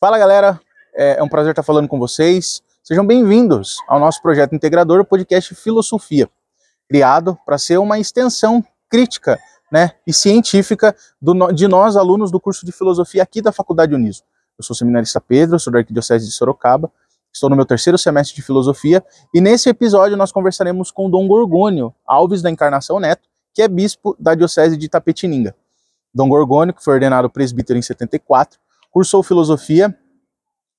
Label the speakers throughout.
Speaker 1: Fala galera, é um prazer estar falando com vocês. Sejam bem-vindos ao nosso projeto integrador, o podcast Filosofia, criado para ser uma extensão crítica, e científica de nós, alunos do curso de Filosofia aqui da Faculdade Uniso. Eu sou o seminarista Pedro, sou da Arquidiocese de Sorocaba, estou no meu terceiro semestre de Filosofia, e nesse episódio nós conversaremos com Dom Gorgônio Alves da Encarnação Neto, que é bispo da Diocese de Itapetininga. Dom Gorgônio, que foi ordenado presbítero em 74, cursou filosofia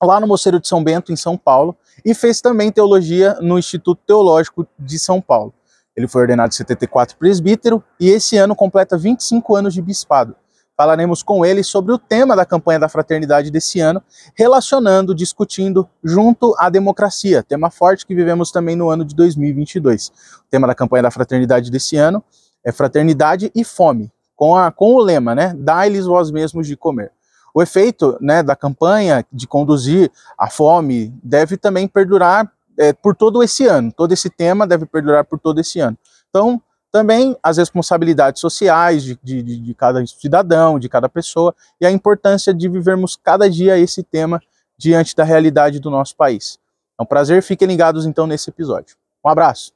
Speaker 1: lá no Mosteiro de São Bento, em São Paulo, e fez também teologia no Instituto Teológico de São Paulo. Ele foi ordenado em 74 presbítero e esse ano completa 25 anos de bispado. Falaremos com ele sobre o tema da campanha da fraternidade desse ano, relacionando, discutindo junto à democracia, tema forte que vivemos também no ano de 2022. O tema da campanha da fraternidade desse ano é fraternidade e fome, com o lema, dai-lhes vós mesmos de comer. O efeito da campanha de conduzir a fome deve também perdurar por todo esse ano. Todo esse tema deve perdurar por todo esse ano. Então, também as responsabilidades sociais de cada cidadão, de cada pessoa, e a importância de vivermos cada dia esse tema diante da realidade do nosso país. É um prazer, fiquem ligados então nesse episódio. Um abraço!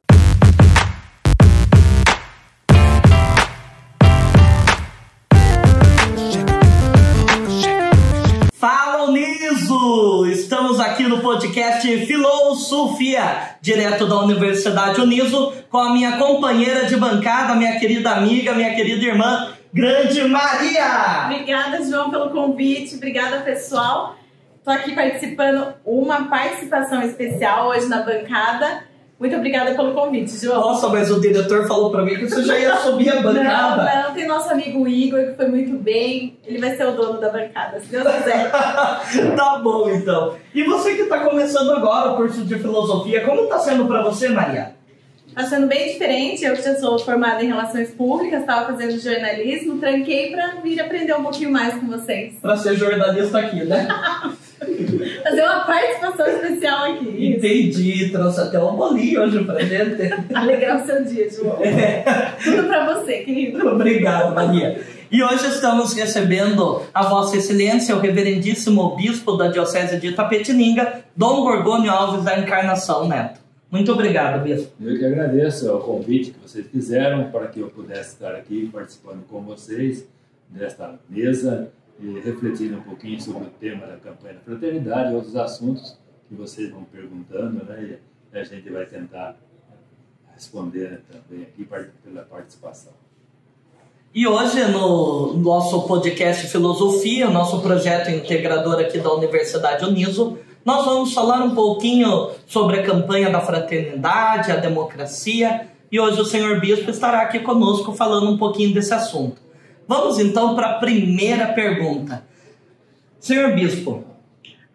Speaker 2: Fala Uniso! Estamos aqui no podcast Filosofia, direto da Universidade Uniso, com a minha companheira de bancada, minha querida amiga, minha querida irmã, Grande Maria!
Speaker 3: Obrigada, João, pelo convite. Obrigada, pessoal. Estou aqui participando, uma participação especial hoje na bancada. Muito obrigada pelo convite, João.
Speaker 2: Nossa, mas o diretor falou pra mim que você já ia subir a bancada.
Speaker 3: Não, tem nosso amigo Igor, que foi muito bem. Ele vai ser o dono da bancada, se Deus quiser.
Speaker 2: Tá bom, então. E você que tá começando agora o curso de filosofia, como tá sendo pra você, Maria?
Speaker 3: Tá sendo bem diferente. Eu que já sou formada em relações públicas, estava fazendo jornalismo, tranquei pra vir aprender um pouquinho mais com vocês.
Speaker 2: Pra ser jornalista aqui, né?
Speaker 3: Fazer uma participação especial aqui.
Speaker 2: Entendi, trouxe até um bolinho hoje pra gente.
Speaker 3: Alegrar o seu dia, João. Tudo pra você, querido.
Speaker 2: Obrigado, Maria. E hoje estamos recebendo a Vossa Excelência, o Reverendíssimo Bispo da Diocese de Itapetininga, Dom Gorgônio Alves da Encarnação Neto. Muito obrigado, Bispo.
Speaker 4: Eu que agradeço o convite que vocês fizeram para que eu pudesse estar aqui participando com vocês desta mesa e refletindo um pouquinho sobre o tema da campanha da fraternidade e outros assuntos que vocês vão perguntando, e a gente vai tentar responder também aqui pela participação.
Speaker 2: E hoje, no nosso podcast Filosofia, nosso projeto integrador aqui da Universidade Uniso, nós vamos falar um pouquinho sobre a campanha da fraternidade, a democracia, e hoje o senhor Bispo estará aqui conosco falando um pouquinho desse assunto. Vamos então para a primeira pergunta. Senhor Bispo,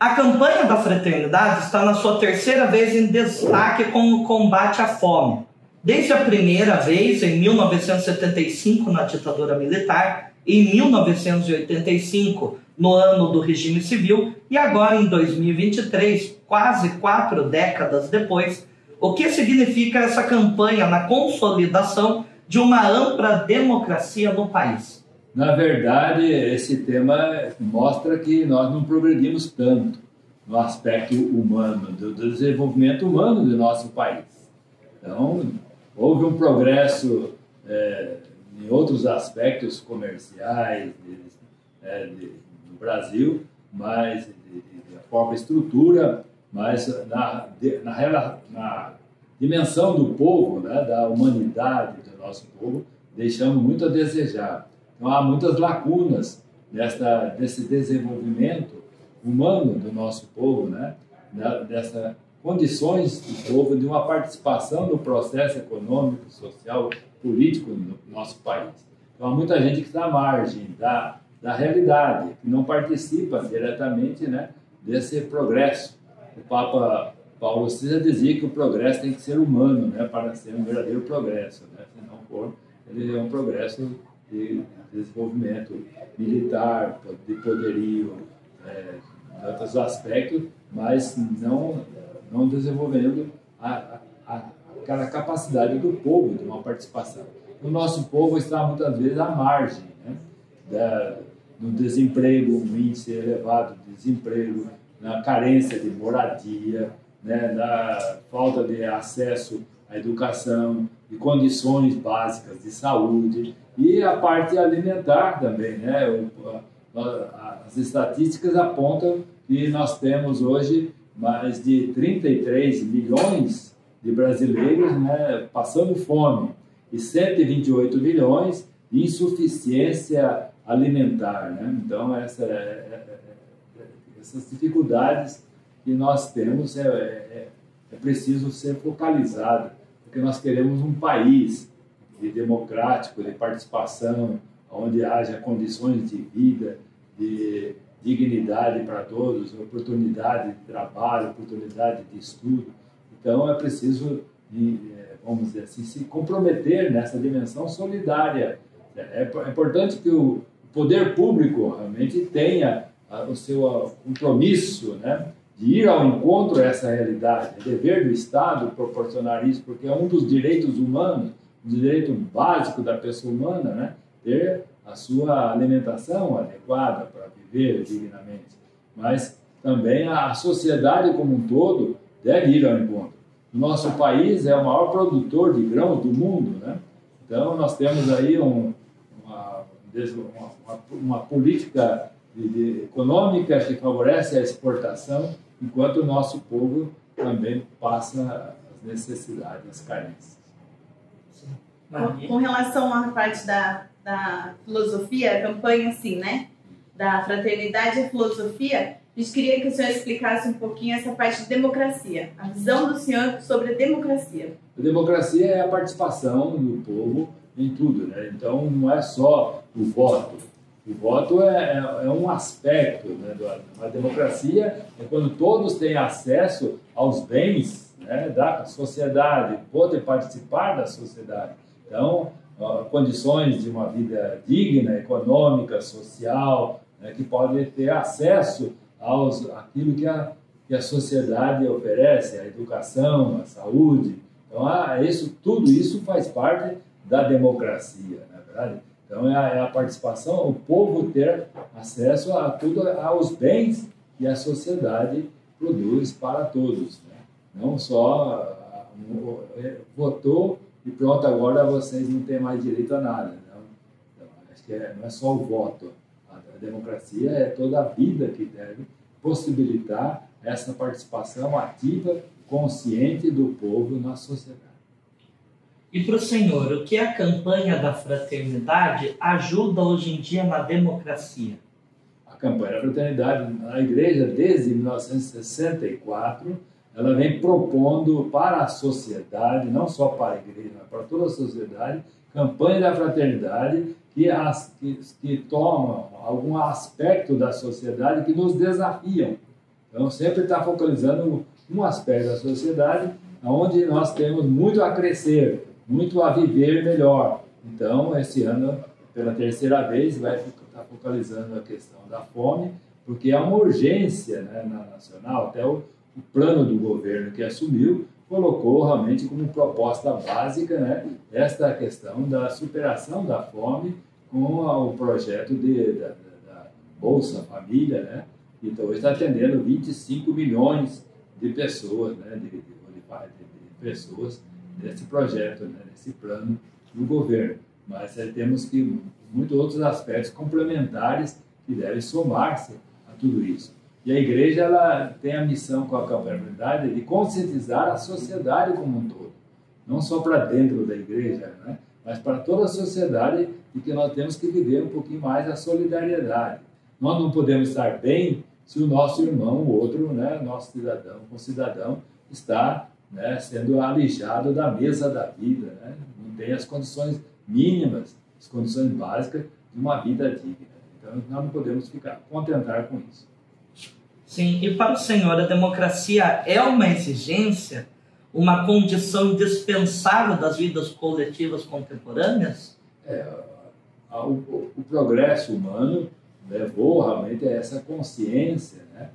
Speaker 2: a campanha da fraternidade está na sua terceira vez em destaque com o combate à fome. Desde a primeira vez, em 1975, na ditadura militar, em 1985, no ano do regime civil, e agora em 2023, quase 4 décadas depois, o que significa essa campanha na consolidação de uma ampla democracia no país?
Speaker 4: Na verdade, esse tema mostra que nós não progredimos tanto no aspecto humano, do desenvolvimento humano do nosso país. Então, houve um progresso em outros aspectos comerciais no Brasil, mas da própria estrutura, mas na dimensão do povo, da humanidade do nosso povo, deixamos muito a desejar. Então, há muitas lacunas desse desenvolvimento humano do nosso povo, dessas condições do povo de uma participação no processo econômico, social, político no nosso país. Então, há muita gente que está à margem da realidade, que não participa diretamente desse progresso. O Papa Paulo VI dizia que o progresso tem que ser humano, para ser um verdadeiro progresso. Se não for, ele é um progresso de desenvolvimento militar, de poderio, de outros aspectos, mas não desenvolvendo aquela capacidade do povo de uma participação. O nosso povo está muitas vezes à margem no desemprego, um índice elevado de desemprego, na carência de moradia, né, na falta de acesso à educação, de condições básicas de saúde e a parte alimentar também, né? As estatísticas apontam que nós temos hoje mais de 33 milhões de brasileiros, né, passando fome e 128 milhões de insuficiência alimentar, né? Então, essas dificuldades que nós temos é preciso ser focalizado, porque nós queremos um país democrático, de participação, onde haja condições de vida, de dignidade para todos, oportunidade de trabalho, oportunidade de estudo. Então, é preciso, vamos dizer assim, se comprometer nessa dimensão solidária. É importante que o poder público realmente tenha o seu compromisso, né, de ir ao encontro a essa realidade. É dever do Estado proporcionar isso, porque é um dos direitos humanos, um direito básico da pessoa humana, né, ter a sua alimentação adequada para viver dignamente. Mas também a sociedade como um todo deve ir ao encontro. O nosso país é o maior produtor de grãos do mundo, né? Então, nós temos aí uma política econômica que favorece a exportação, enquanto o nosso povo também passa as necessidades, as carências.
Speaker 3: Com relação à parte da filosofia, a campanha assim, né? Da fraternidade e filosofia, a gente queria que o senhor explicasse um pouquinho essa parte de democracia, a visão do senhor sobre a democracia.
Speaker 4: A democracia é a participação do povo em tudo, né? Então, não é só o voto. O voto é um aspecto, né, da democracia, é quando todos têm acesso aos bens, né, da sociedade, podem participar da sociedade. Então, condições de uma vida digna, econômica, social, né, que podem ter acesso àquilo que a sociedade oferece, a educação, a saúde. Então, tudo isso faz parte da democracia, na verdade. Então, é a participação, o povo ter acesso a tudo, aos bens que a sociedade produz para todos, né? Não só votou e pronto, agora vocês não têm mais direito a nada. Então, acho que não é só o voto. A democracia é toda a vida que deve possibilitar essa participação ativa, consciente do povo na sociedade.
Speaker 2: E para o senhor, o que a campanha da fraternidade ajuda hoje em dia na democracia?
Speaker 4: A campanha da fraternidade na igreja, desde 1964, ela vem propondo para a sociedade, não só para a igreja, mas para toda a sociedade, campanha da fraternidade que tomam algum aspecto da sociedade que nos desafiam. Então, sempre está focalizando um aspecto da sociedade onde nós temos muito a crescer, muito a viver melhor. Então, esse ano, pela terceira vez, vai estar focalizando a questão da fome, porque é uma urgência, né, nacional. Até o plano do governo que assumiu colocou realmente como proposta básica, né, esta questão da superação da fome com o projeto da Bolsa Família, né? Então, hoje está atendendo 25 milhões de pessoas, né, de pessoas desse projeto, né, desse plano do governo. Mas temos muitos outros aspectos complementares que devem somar-se a tudo isso. E a igreja ela tem a missão com a campanha da fraternidade de conscientizar a sociedade como um todo. Não só para dentro da igreja, né, mas para toda a sociedade, e que nós temos que viver um pouquinho mais a solidariedade. Nós não podemos estar bem se o nosso irmão, o outro, né, nosso cidadão, está, né, sendo alijado da mesa da vida, né? Não tem as condições mínimas, as condições básicas de uma vida digna. Então, nós não podemos contentar com isso.
Speaker 2: Sim, e para o senhor, a democracia é uma exigência, uma condição indispensável das vidas coletivas contemporâneas?
Speaker 4: O progresso humano levou realmente a essa consciência, né,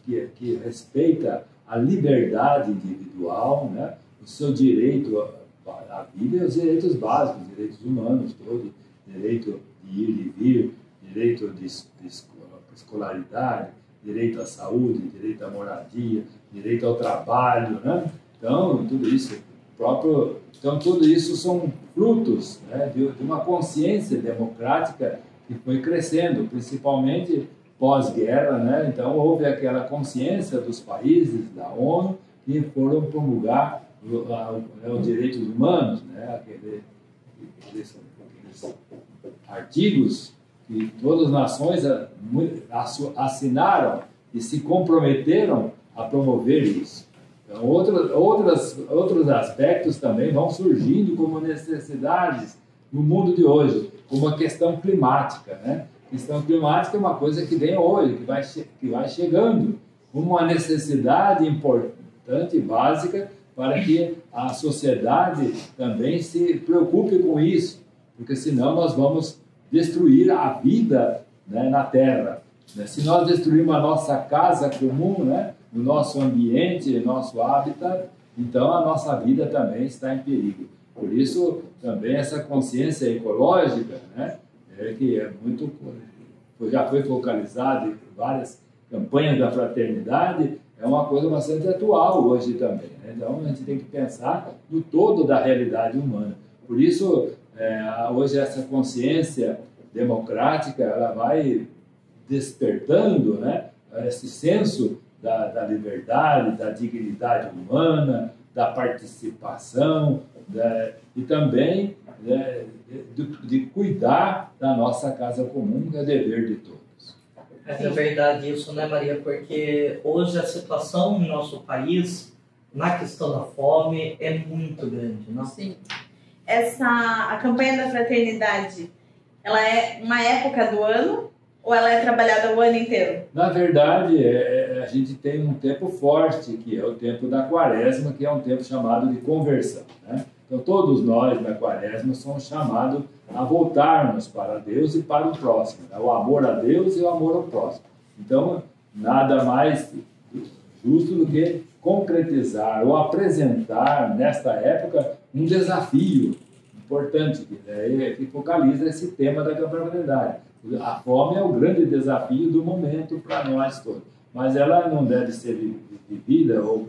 Speaker 4: que respeita a liberdade individual, né, o seu direito à vida e os direitos básicos, direitos humanos todos, direito de ir e vir, direito de escolaridade, direito à saúde, direito à moradia, direito ao trabalho, né? Então, tudo isso são frutos, né, de uma consciência democrática que foi crescendo, principalmente pós-guerra, né? Então, houve aquela consciência dos países da ONU que foram promulgar os direitos humanos, né? Aqueles artigos que todas as nações assinaram e se comprometeram a promover isso. Então, outros aspectos também vão surgindo como necessidades no mundo de hoje, como a questão climática, né? A questão climática é uma coisa que vem hoje, que vai chegando, como uma necessidade importante e básica para que a sociedade também se preocupe com isso, porque senão nós vamos destruir a vida, né, na Terra. Se nós destruirmos a nossa casa comum, né, o nosso ambiente, o nosso habitat, então a nossa vida também está em perigo. Por isso, também essa consciência ecológica, né, que já foi focalizada em várias campanhas da fraternidade, é uma coisa bastante atual hoje também, né? Então, a gente tem que pensar no todo da realidade humana. Por isso, hoje essa consciência democrática, ela vai despertando, né, esse senso da liberdade, da dignidade humana, da participação, e também de cuidar da nossa casa comum, que é dever de todos.
Speaker 2: É verdade isso, né, Maria? Porque hoje a situação no nosso país, na questão da fome, é muito grande, não?
Speaker 3: Sim. A campanha da fraternidade, ela é uma época do ano ou ela é trabalhada o ano inteiro?
Speaker 4: Na verdade, a gente tem um tempo forte, que é o tempo da Quaresma, que é um tempo chamado de conversão, né? Então, todos nós, na Quaresma, somos chamados a voltarmos para Deus e para o próximo, né? O amor a Deus e o amor ao próximo. Então, nada mais justo do que concretizar ou apresentar, nesta época, um desafio importante, que focaliza esse tema da campanha. A fome é o grande desafio do momento para nós todos, mas ela não deve ser vivida ou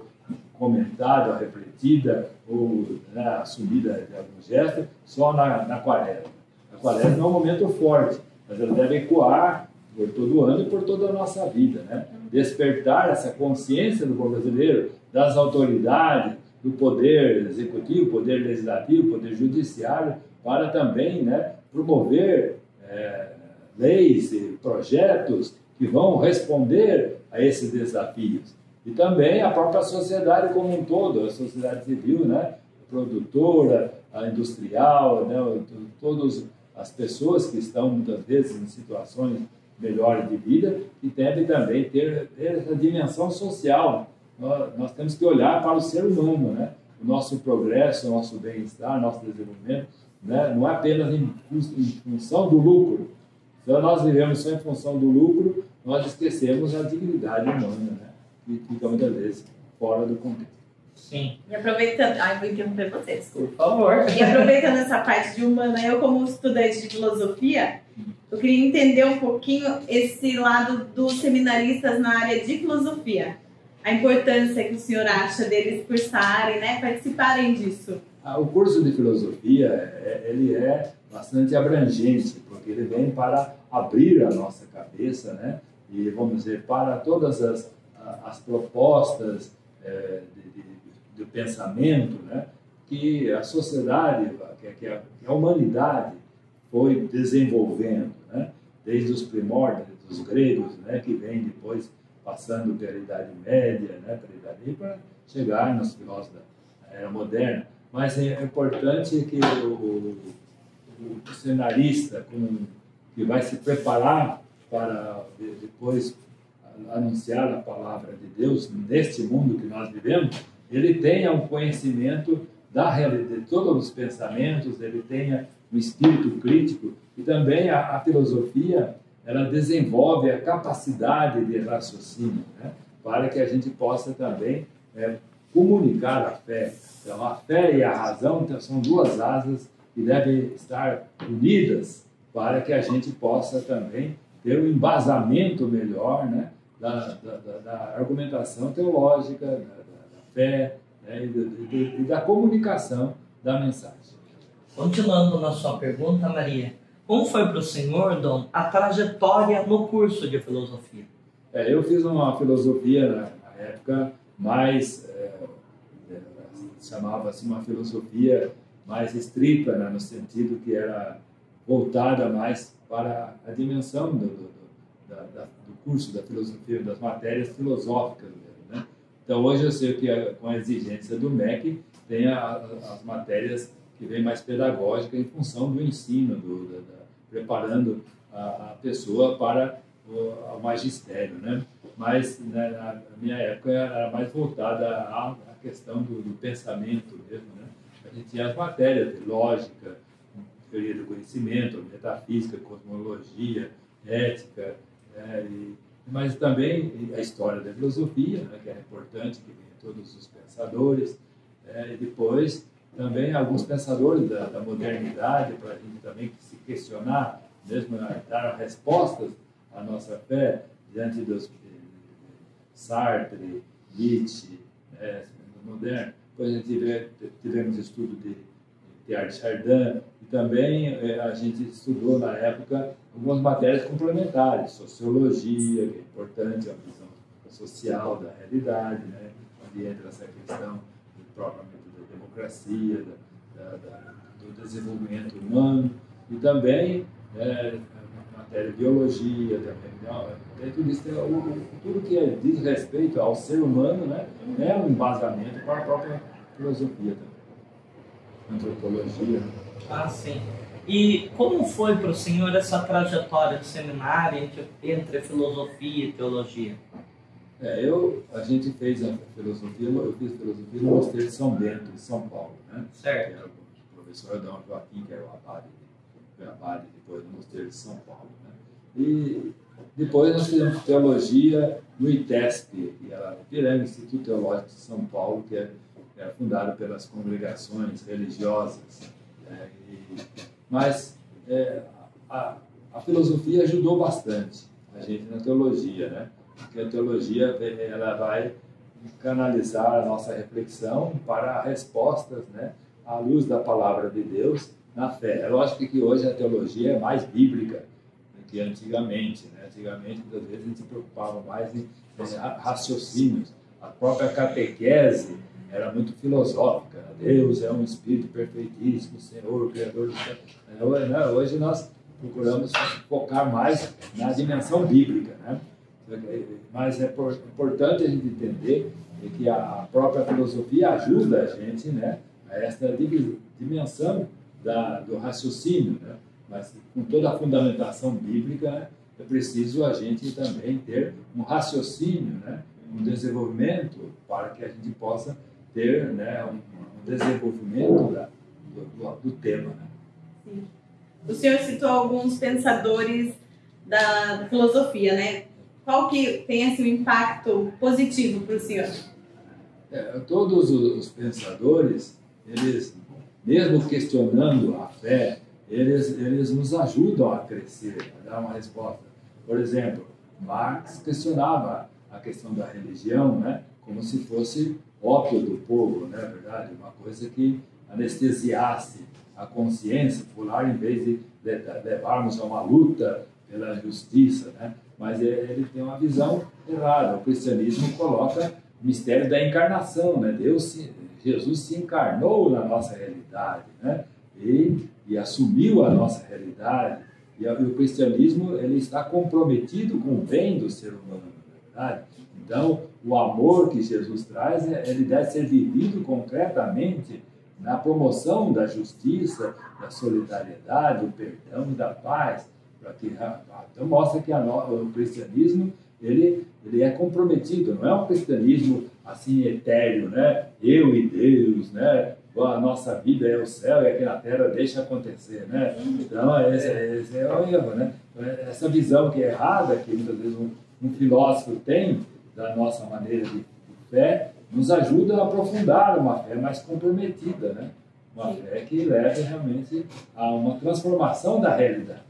Speaker 4: comentada, ou refletida, ou, né, assumida de algum gesto só na Quaresma. A Quaresma é um momento forte, mas ela deve ecoar por todo o ano e por toda a nossa vida, né? Despertar essa consciência do povo brasileiro, das autoridades, do poder executivo, poder legislativo, poder judiciário, para também, né, promover leis e projetos que vão responder a esses desafios. E também a própria sociedade como um todo, a sociedade civil, né, a produtora, a industrial, né, todas as pessoas que estão muitas vezes em situações melhores de vida, e devem também ter essa dimensão social. Nós temos que olhar para o ser humano, né? O nosso progresso, o nosso bem-estar, o nosso desenvolvimento, né? Não é apenas em função do lucro. Se nós vivemos só em função do lucro, nós esquecemos a dignidade humana, né? E fica muitas vezes fora do contexto.
Speaker 2: Sim.
Speaker 3: E aproveitando... vou interromper vocês.
Speaker 2: Por favor.
Speaker 3: E aproveitando essa parte de humana, eu como estudante de filosofia, eu queria entender um pouquinho esse lado dos seminaristas na área de filosofia. A importância que o senhor acha deles cursarem, né, participarem disso.
Speaker 4: O curso de filosofia, ele é bastante abrangente, porque ele vem para abrir a nossa cabeça, né, e, vamos dizer, para todas as propostas de pensamento, né, que a sociedade, que a humanidade foi desenvolvendo, né, desde os primórdios dos gregos, né, que vem depois passando pela Idade Média, né, para chegar nos filósofos da Era Moderna. Mas é importante que o cenarista, que vai se preparar para depois anunciar a palavra de Deus neste mundo que nós vivemos, ele tenha um conhecimento da realidade, de todos os pensamentos, ele tenha um espírito crítico, e também a filosofia, ela desenvolve a capacidade de raciocínio, né, para que a gente possa também comunicar a fé. Então, a fé e a razão são duas asas que devem estar unidas para que a gente possa também ter um embasamento melhor, né, da argumentação teológica, da fé, né, e da comunicação da mensagem.
Speaker 2: Continuando na sua pergunta, Maria, como foi para o senhor, Dom, a trajetória no curso de filosofia?
Speaker 4: Eu fiz uma filosofia na época mais, chamava-se uma filosofia mais estrita, né, no sentido que era voltada mais para a dimensão do curso da filosofia, das matérias filosóficas mesmo, né? Então, hoje eu sei que com a exigência do MEC tem as matérias que vêm mais pedagógica em função do ensino, preparando a pessoa para o magistério, né? Mas, né, na minha época era mais voltada à questão do pensamento mesmo, né? A gente tinha as matérias de lógica, teoria do conhecimento, metafísica, cosmologia, ética, mas também a história da filosofia, né, que é importante, que vem todos os pensadores, e depois também alguns pensadores da modernidade, para a gente também se questionar, mesmo dar respostas à nossa fé diante dos Sartre, Nietzsche, moderno. Depois a gente tivemos estudo de Teilhard de Chardin, e também a gente estudou na época algumas matérias complementares, sociologia, que é importante, a visão social da realidade, né, onde entra essa questão propriamente da democracia, do desenvolvimento humano, e também a matéria de biologia, também, tudo isso, tudo que diz respeito ao ser humano, né, é um embasamento para a própria filosofia também, antropologia.
Speaker 2: Ah, sim. E como foi para o senhor essa trajetória de seminário entre filosofia e teologia?
Speaker 4: A gente fez a filosofia, eu fiz filosofia no Mosteiro de São Bento, de São Paulo, né?
Speaker 2: Certo.
Speaker 4: Que era o professor Adão Joaquim, que era o abade depois do Mosteiro de São Paulo, né? E depois nós fizemos teologia no ITESP, que era o Ipiranga, Instituto Teológico de São Paulo, que era fundado pelas congregações religiosas. Mas a filosofia ajudou bastante a gente na teologia, né? Porque a teologia ela vai canalizar a nossa reflexão para respostas, né, à luz da palavra de Deus na fé. É lógico que hoje a teologia é mais bíblica do que antigamente, né? Antigamente, muitas vezes, a gente se preocupava mais em raciocínios. A própria catequese era muito filosófica, né? Deus é um Espírito perfeitíssimo, Senhor, Criador do céu. Hoje nós procuramos focar mais na dimensão bíblica, né? Mas é importante a gente entender que a própria filosofia ajuda a gente, né, a essa dimensão do raciocínio, né? Mas com toda a fundamentação bíblica, né, é preciso a gente também ter um raciocínio, né, um desenvolvimento para que a gente possa ter, né, um desenvolvimento do tema. Né?
Speaker 3: Sim. O senhor citou alguns pensadores da filosofia, né? Qual que tem esse impacto positivo para o senhor?
Speaker 4: Todos os pensadores, eles, mesmo questionando a fé, eles nos ajudam a crescer, a dar uma resposta. Por exemplo, Marx questionava a questão da religião, né, como se fosse ópio do povo, né, verdade? Uma coisa que anestesiasse a consciência popular em vez de levarmos a uma luta pela justiça, né? Mas ele tem uma visão errada. O cristianismo coloca o mistério da encarnação, né? Jesus se encarnou na nossa realidade, né? E assumiu a nossa realidade. E o cristianismo ele está comprometido com o bem do ser humano, na verdade. Então, o amor que Jesus traz, ele deve ser vivido concretamente na promoção da justiça, da solidariedade, do perdão e da paz. Então mostra que o cristianismo ele é comprometido, não é um cristianismo assim etéreo, né? Eu e Deus, né? A nossa vida é o céu e aqui na terra deixa acontecer, né? Então esse é o erro, né? Essa visão que é errada, que muitas vezes um filósofo tem da nossa maneira de fé, nos ajuda a aprofundar uma fé mais comprometida, né? Uma fé que leva realmente a uma transformação da realidade.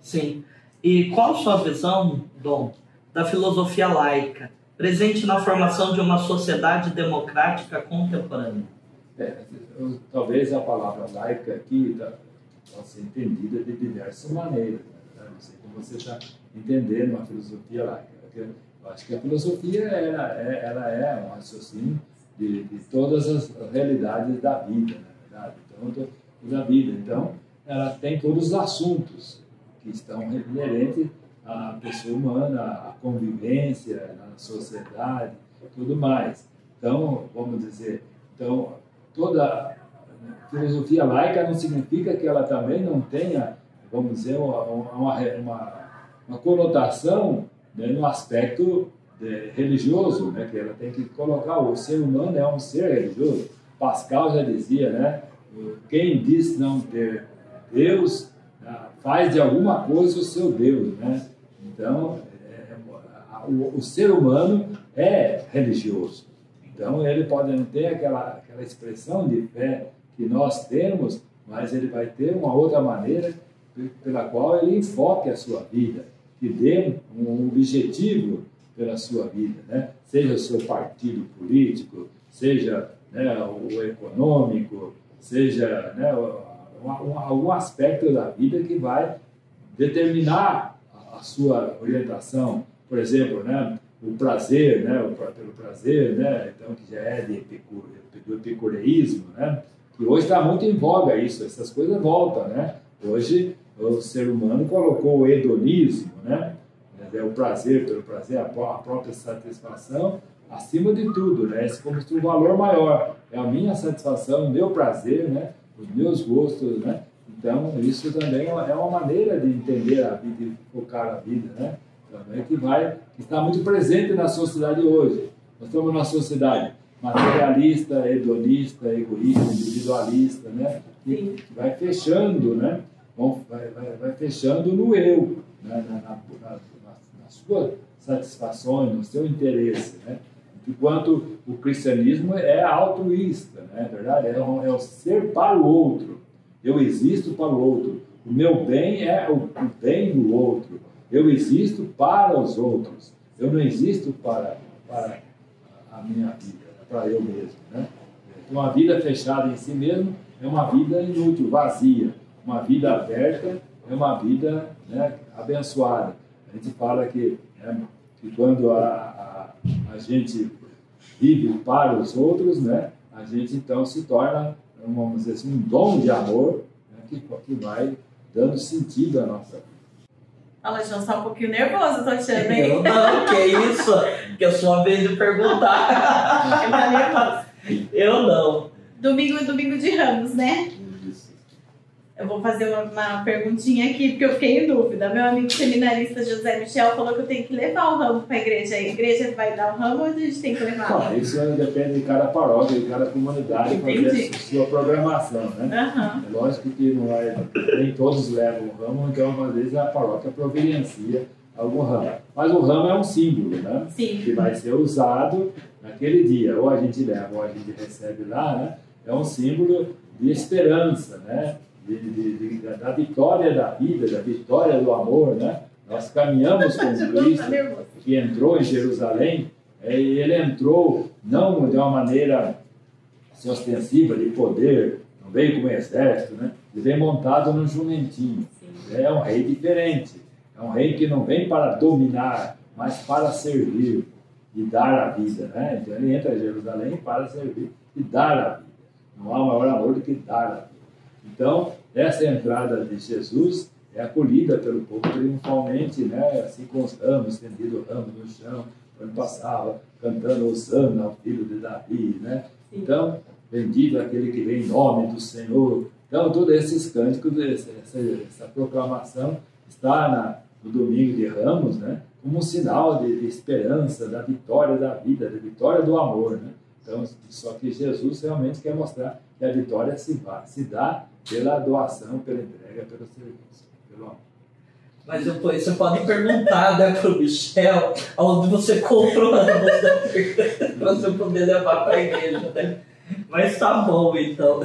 Speaker 2: Sim. E qual a sua visão, Dom, da filosofia laica, presente na formação de uma sociedade democrática contemporânea?
Speaker 4: Talvez a palavra laica aqui pode ser entendida de diversas maneiras. Né? Não sei como você está entendendo a filosofia laica. Eu acho que a filosofia ela é um raciocínio de todas as realidades da vida, na verdade. Então, da vida. Então, ela tem todos os assuntos que estão inerentes à pessoa humana, à convivência, na sociedade, tudo mais. Então, vamos dizer, toda filosofia laica não significa que ela também não tenha, vamos dizer, uma conotação, né, no aspecto religioso, né, que ela tem que colocar. O ser humano é um ser religioso. Pascal já dizia, né, quem diz não ter Deus faz de alguma coisa o seu Deus, né? Então, o ser humano é religioso. Então, ele pode não ter aquela expressão de fé que nós temos, mas ele vai ter uma outra maneira pela qual ele enfoque a sua vida, que dê um objetivo pela sua vida, né? Seja o seu partido político, seja, né, o econômico, seja, né, algum aspecto da vida que vai determinar a sua orientação. Por exemplo, né, o prazer, né, pelo prazer, né, então, que já é do epicureísmo, né, que hoje está muito em voga isso, essas coisas voltam, né? Hoje o ser humano colocou o hedonismo, né, o prazer pelo prazer, a própria satisfação acima de tudo, né? Esse como se um valor maior, é a minha satisfação, o meu prazer, né, os meus gostos, né? Então isso também é uma maneira de entender a vida e focar a vida, né? Também que está muito presente na sociedade hoje. Nós estamos numa sociedade materialista, hedonista, egoísta, individualista, né? Que vai fechando, né? Vai fechando no eu, né? Na sua satisfação, no seu interesse, né? Enquanto o cristianismo é altruísta, né? É verdade? É o ser para o outro. Eu existo para o outro. O meu bem é o bem do outro. Eu existo para os outros. Eu não existo para a minha vida, para eu mesmo, né? Então, uma vida fechada em si mesmo é uma vida inútil, vazia. Uma vida aberta é uma vida, né, abençoada. A gente fala que quando a gente vive para os outros, né, a gente então se torna, vamos dizer assim, um dom de amor, né, que vai dando sentido à nossa vida.
Speaker 3: Fala, João, você tá um pouquinho nervoso, tô achando, hein?
Speaker 2: Eu não, que isso? Que é sua vez de perguntar.
Speaker 3: Tá nervoso.
Speaker 2: Eu não.
Speaker 3: Domingo é domingo de Ramos, né? Eu vou fazer uma perguntinha aqui, porque eu fiquei em dúvida. Meu amigo seminarista José Michel falou que eu tenho que levar o ramo para a igreja. A igreja vai dar o ramo ou a gente tem que levar?
Speaker 4: Isso depende de cada paróquia, de cada comunidade, fazer a sua programação, né?
Speaker 3: Uhum.
Speaker 4: É lógico que não é, nem todos levam o ramo, então às vezes a paróquia providencia algum ramo. Mas o ramo é um símbolo, né?
Speaker 3: Sim.
Speaker 4: Que vai ser usado naquele dia. Ou a gente leva ou a gente recebe lá, né? É um símbolo de esperança, né? Da vitória da vida, da vitória do amor, né? Nós caminhamos com Cristo, que entrou em Jerusalém, e ele entrou não de uma maneira ostensiva, de poder, não veio como exército, né? Ele veio montado num jumentinho. É um rei diferente, é um rei que não vem para dominar, mas para servir e dar a vida, né? Então ele entra em Jerusalém para servir e dar a vida. Não há maior amor do que dar a vida. Então, essa entrada de Jesus é acolhida pelo povo triunfalmente, né? Assim com os ramos, estendido o ramo no chão, quando passava, cantando Hosana ao filho de Davi, né? Então, bendito aquele que vem em nome do Senhor. Então, todos esses cânticos, essa proclamação está no domingo de Ramos, né? Como um sinal de esperança, da vitória da vida, da vitória do amor, né? Então, só que Jesus realmente quer mostrar que a vitória se dá pela doação, pela entrega, pelo serviço, pelo amor.
Speaker 2: Mas depois você pode perguntar, né, para o Michel onde você comprou para você poder levar para a igreja, né? Mas tá bom, então.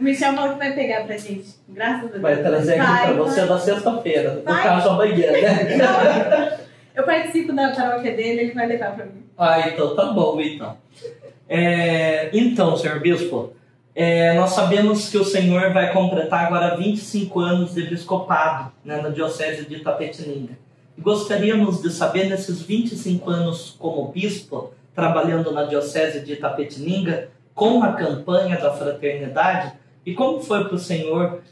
Speaker 3: O Michel falou que vai pegar pra gente. Graças a Deus.
Speaker 2: Vai trazer aqui pra você na sexta-feira. No caso, amanhã, né?
Speaker 3: Não, eu participo da paróquia dele, ele vai levar pra mim.
Speaker 2: Ah, então tá bom, então. Então, senhor bispo, nós sabemos que o senhor vai completar agora 25 anos de episcopado, né, na Diocese de Itapetininga. Gostaríamos de saber, nesses 25 anos como bispo, trabalhando na Diocese de Itapetininga, com a campanha da fraternidade, e como foi para o senhor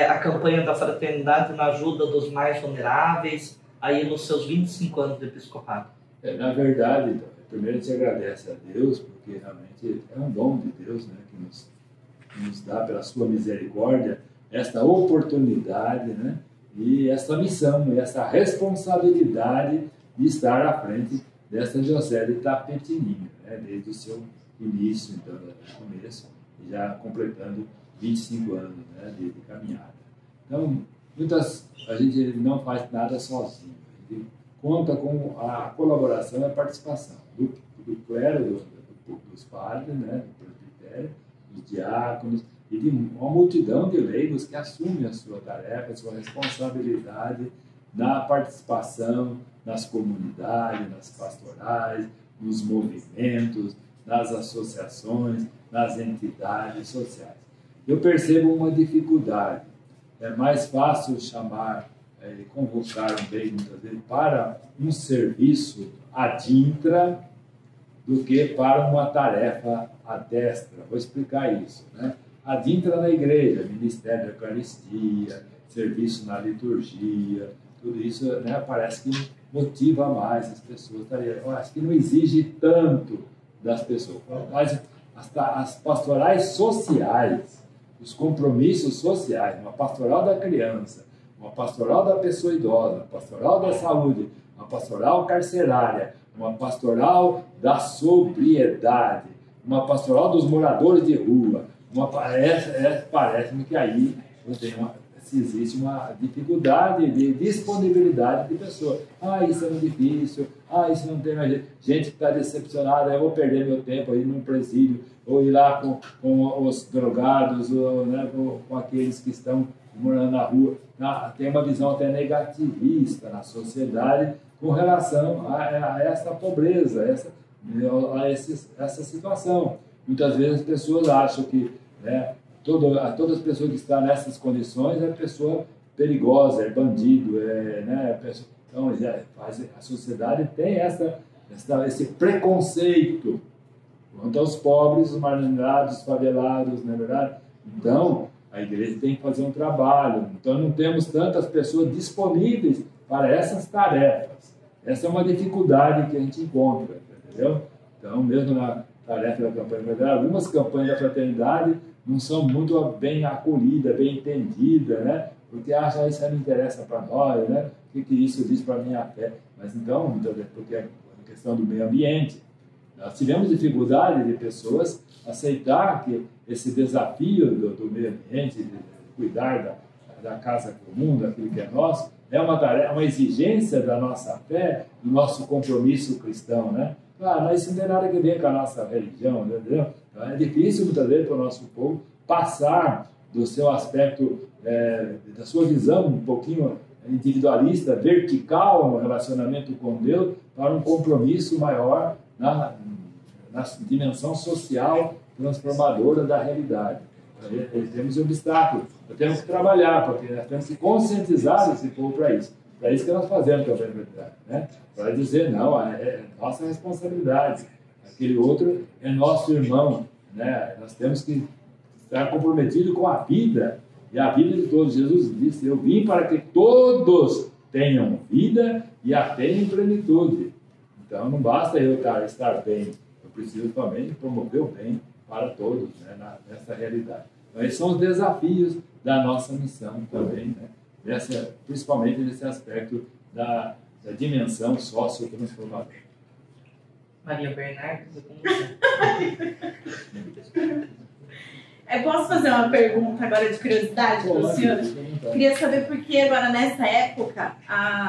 Speaker 2: a campanha da fraternidade na ajuda dos mais vulneráveis, aí nos seus 25 anos de episcopado?
Speaker 4: Na verdade, então, primeiro a gente agradece a Deus, porque realmente é um dom de Deus, né, que nos dá pela sua misericórdia esta oportunidade, né, e essa missão, e essa responsabilidade de estar à frente dessa Diocese de Itapetininga, né, desde o seu início, então, do começo, e já completando 25 anos, né, de caminhada. Então, a gente não faz nada sozinho, a gente conta com a colaboração e a participação do clero, dos padres, né, do presbitério, dos diáconos, e de uma multidão de leigos que assumem a sua tarefa, a sua responsabilidade na participação nas comunidades, nas pastorais, nos movimentos, nas associações, nas entidades sociais. Eu percebo uma dificuldade. É mais fácil chamar e convocar um bem, muitas vezes, para um serviço ad intra do que para uma tarefa ad extra. Vou explicar isso, né? Ad intra na igreja, ministério da Eucaristia, serviço na liturgia, tudo isso, né, parece que motiva mais as pessoas. Eu acho que não exige tanto das pessoas. Mas as pastorais sociais, os compromissos sociais, uma pastoral da criança, uma pastoral da pessoa idosa, uma pastoral da saúde, uma pastoral carcerária, uma pastoral da sobriedade, uma pastoral dos moradores de rua, parece-me que aí existe uma dificuldade de disponibilidade de pessoas. Isso é muito difícil, isso não tem mais gente que está decepcionada, eu vou perder meu tempo aí num presídio, ou ir lá com os drogados, ou, né, com aqueles que estão morando na rua. Tem uma visão até negativista na sociedade com relação a essa pobreza, essa situação. Muitas vezes as pessoas acham que, né, todas as pessoas que estão nessas condições é pessoa perigosa, é bandido, né, então a sociedade tem esse preconceito quanto aos pobres, os marginados, os favelados, não é verdade? Então, a igreja tem que fazer um trabalho. Então, não temos tantas pessoas disponíveis para essas tarefas. Essa é uma dificuldade que a gente encontra, entendeu? Então, mesmo na tarefa da campanha fraternidade, algumas campanhas da fraternidade não são muito bem acolhidas, bem entendidas, né? Porque isso não interessa para nós, né? O que isso diz para a minha fé? Mas então, muitas vezes, porque é a questão do meio ambiente. Nós tivemos dificuldade de pessoas aceitar que esse desafio do meio ambiente, de cuidar da casa comum, daquilo que é nosso, é uma tarefa, uma exigência da nossa fé, do nosso compromisso cristão, né? Mas isso não tem nada a ver com a nossa religião, entendeu? Então, é difícil, muitas vezes, para o nosso povo passar do seu aspecto, da sua visão um pouquinho individualista, vertical no relacionamento com Deus, para um compromisso maior na dimensão social transformadora da realidade. Temos obstáculos, nós temos que trabalhar, porque nós temos que conscientizar esse povo para isso. Para isso que nós fazemos também, né? Para dizer, não, é nossa responsabilidade. Aquele outro é nosso irmão, né? Nós temos que estar comprometidos com a vida, e a vida de todos. Jesus disse, eu vim para que todos tenham vida e a tenham em plenitude. Então, não basta eu estar bem, eu preciso também promover o bem para todos, né, nessa realidade. Então, esses são os desafios da nossa missão também, né? Principalmente nesse aspecto da dimensão socio-transformadora.
Speaker 2: Maria Bernardes,
Speaker 3: Eu posso fazer uma pergunta agora de curiosidade para o senhor? Queria saber por que agora, nessa época,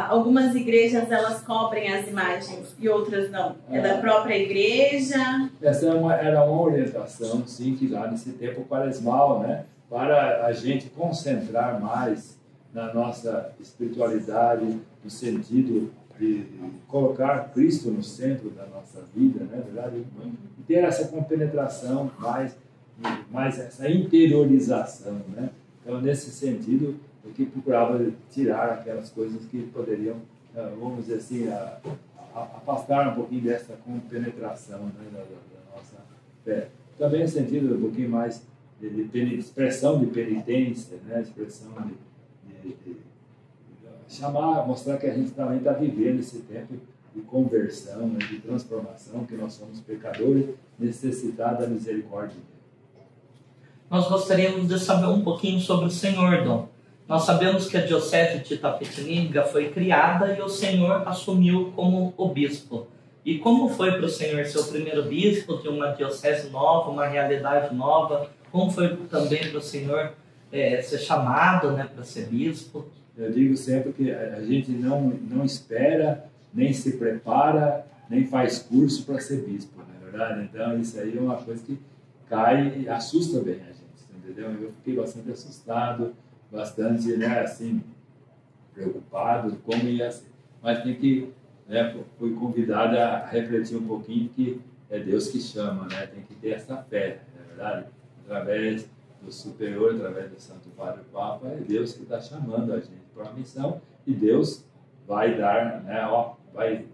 Speaker 3: algumas igrejas elas cobrem as imagens e outras não. É da própria igreja?
Speaker 4: Essa era uma orientação, sim, que lá nesse tempo quaresmal, né? Para a gente concentrar mais na nossa espiritualidade, no sentido de colocar Cristo no centro da nossa vida, né? Verdade? E ter essa compenetração mais essa interiorização, né? Então, nesse sentido, eu que procurava tirar aquelas coisas que poderiam, vamos dizer assim, afastar um pouquinho dessa compenetração, né, da nossa fé. Também no sentido um pouquinho mais de expressão de penitência, né? Expressão de chamar, mostrar que a gente também está vivendo esse tempo de conversão, né? De transformação, que nós somos pecadores, necessitados da misericórdia de Deus.
Speaker 2: Nós gostaríamos de saber um pouquinho sobre o senhor, Dom. Nós sabemos que a Diocese de Itapetininga foi criada e o senhor assumiu como o bispo. E como foi para o senhor ser o primeiro bispo de uma diocese nova, uma realidade nova? Como foi também para o senhor ser chamado, né, para ser bispo?
Speaker 4: Eu digo sempre que a gente não espera, nem se prepara, nem faz curso para ser bispo, não é verdade? Então, isso aí é uma coisa que cai e assusta bem a gente, entendeu? Eu fiquei bastante assustado, bastante, né, assim, preocupado como ia ser. Mas tem que, né, fui convidado a refletir um pouquinho que é Deus que chama, né? Tem que ter essa fé, não é verdade? Através do superior, através do Santo Padre Papa, é Deus que está chamando a gente para a missão e Deus vai dar, né,